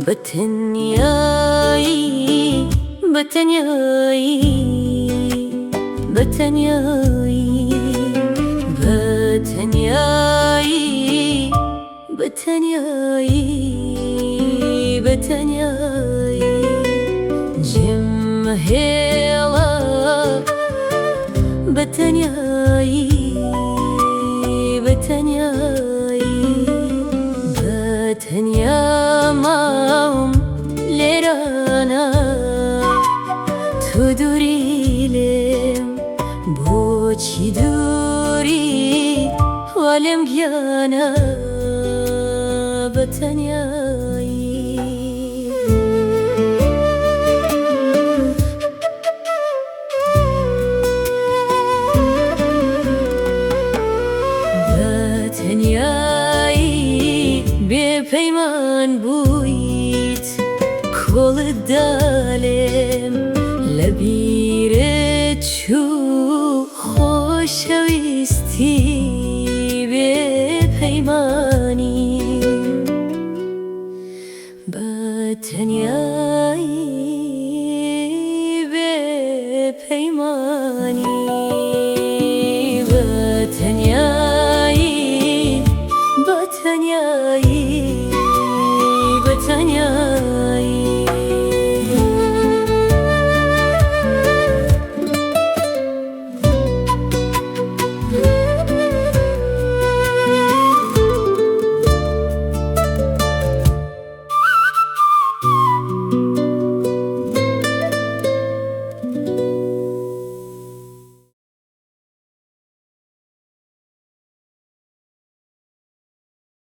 بتنياي بتنياي بتنياي بتنياي بتنياي بتنياي جمهيلا بتنياي بتنياي بتنيا مام لرانا تدوريلم بوچی دوری ولم گیانا بتنیایی بتنیایی به پیمان بویت کل دالم لبیرت شو خوشویستی به پیمانی بتنیایی به پیمانی بتنیایی بتنیایی بتنیایی